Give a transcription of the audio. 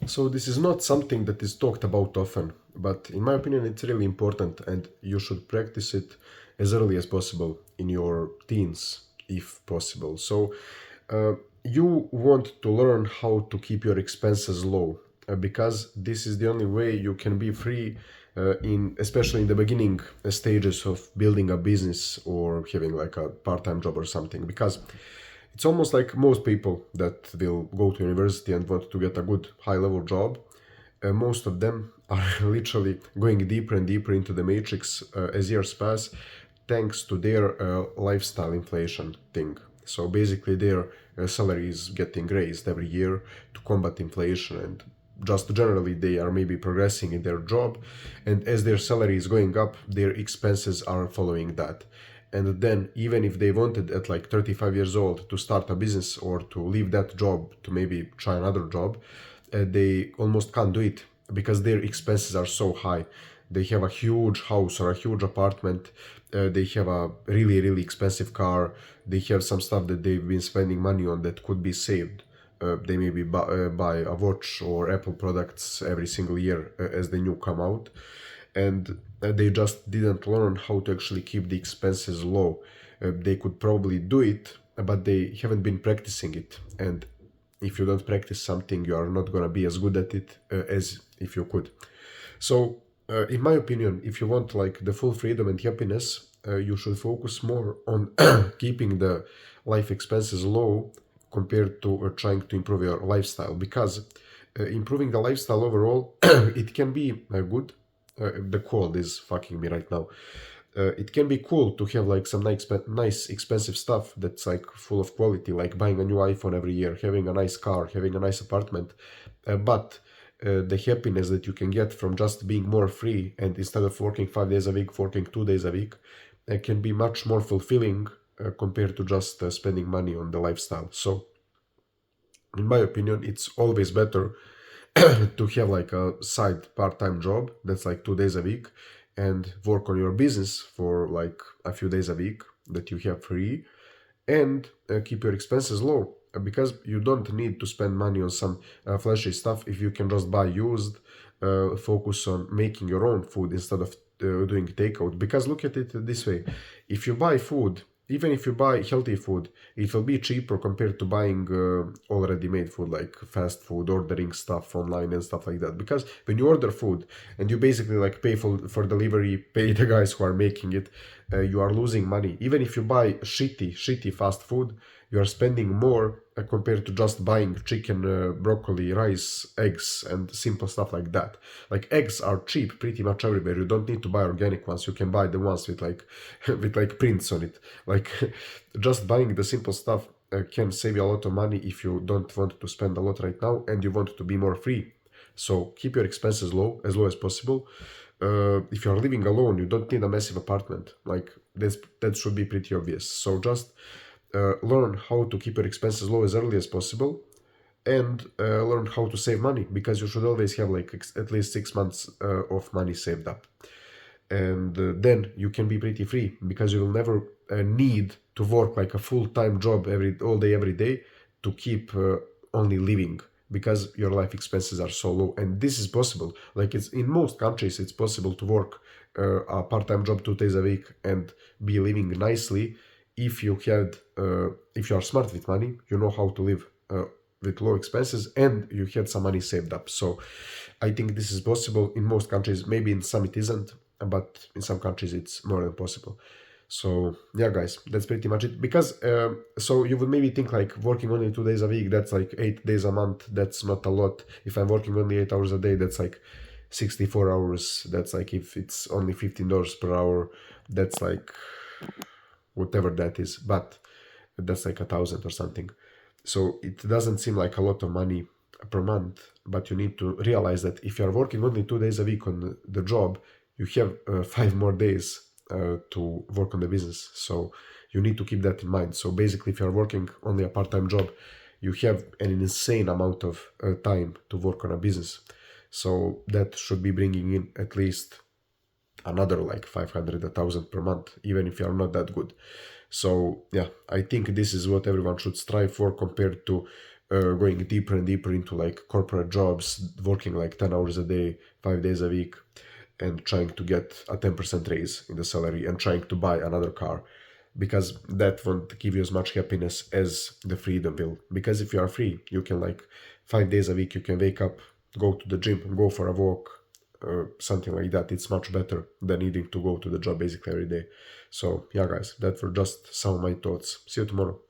So this is not something that is talked about often, but in my opinion, it's really important, and you should practice it as early as possible in your teens, if possible. So you want to learn how to keep your expenses low, because this is the only way you can be free in especially in the beginning stages of building a business or having like a part-time job or something, because it's almost like most people that will go to university and want to get a good high level job. Most of them are literally going deeper and deeper into the matrix as years pass, thanks to their lifestyle inflation thing. So basically, their salary is getting raised every year to combat inflation, and just generally they are maybe progressing in their job, and as their salary is going up, their expenses are following that. And then even if they wanted at like 35 years old to start a business or to leave that job to maybe try another job, they almost can't do it because their expenses are so high. They have a huge house or a huge apartment, they have a really really expensive car, they have some stuff that they've been spending money on that could be saved. They maybe buy a watch or Apple products every single year as they new come out, and they just didn't learn how to actually keep the expenses low. They could probably do it, but they haven't been practicing it. And if you don't practice something, you are not gonna be as good at it as if you could. So, in my opinion, if you want like the full freedom and happiness, you should focus more on keeping the life expenses low compared to trying to improve your lifestyle, because improving the lifestyle overall it can be good. The cold is fucking me right now. It can be cool to have like some nice expensive stuff that's like full of quality, like buying a new iPhone every year, having a nice car, having a nice apartment. But the happiness that you can get from just being more free and instead of working 5 days a week, working 2 days a week, can be much more fulfilling compared to just spending money on the lifestyle. So, in my opinion, it's always better to have like a side part-time job that's like 2 days a week and work on your business for like a few days a week that you have free, and keep your expenses low, because you don't need to spend money on some flashy stuff if you can just buy used. Focus on making your own food instead of doing takeout, because look at it this way: if you buy food, even if you buy healthy food, it will be cheaper compared to buying already made food like fast food, ordering stuff online and stuff like that. Because when you order food and you basically like pay for delivery, pay the guys who are making it, you are losing money. Even if you buy shitty fast food, you are spending more compared to just buying chicken, broccoli, rice, eggs, and simple stuff like that. Like eggs are cheap pretty much everywhere. You don't need to buy organic ones. You can buy the ones with like with like prints on it. Like just buying the simple stuff can save you a lot of money if you don't want to spend a lot right now and you want to be more free. So keep your expenses low as possible. If you're living alone, you don't need a massive apartment. Like that should be pretty obvious. So just learn how to keep your expenses low as early as possible, and learn how to save money, because you should always have like at least 6 months of money saved up, and then you can be pretty free, because you will never need to work like a full-time job every all day every day to keep only living, because your life expenses are so low. And this is possible, like it's in most countries it's possible to work a part-time job 2 days a week and be living nicely if you had if you are smart with money, you know how to live with low expenses, and you had some money saved up. So I think this is possible in most countries. Maybe in some it isn't, but in some countries it's more than possible. So yeah, guys, that's pretty much it. Because so you would maybe think like working only 2 days a week, that's like 8 days a month. That's not a lot. If I'm working only 8 hours a day, that's like 64 hours. That's like if it's only $15 per hour, that's like whatever that is. But that's like 1,000 or something. So it doesn't seem like a lot of money per month, but you need to realize that if you are working only 2 days a week on the job, you have 5 more days to work on the business. So you need to keep that in mind. So basically, if you are working only a part-time job, you have an insane amount of time to work on a business. So that should be bringing in at least another like 500, 1,000 per month, even if you are not that good. So yeah, I think this is what everyone should strive for, compared to going deeper and deeper into like corporate jobs, working like 10 hours a day, 5 days a week, and trying to get a 10% raise in the salary and trying to buy another car, because that won't give you as much happiness as the freedom will. Because if you are free, you can like 5 days a week, you can wake up, go to the gym, go for a walk, something like that. It's much better than needing to go to the job basically every day. So yeah, guys, that were just some of my thoughts. See you tomorrow.